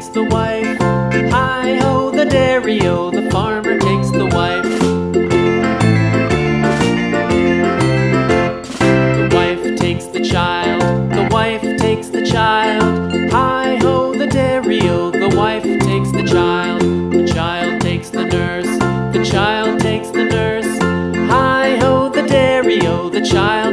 takes the wife. Hi-ho, the dairy-o, the farmer takes the wife. The wife takes the child, the wife takes the child. Hi-ho, the dairy-o, the wife takes the child. The child takes the nurse, the child takes the nurse. Hi-ho, the dairy-o, the child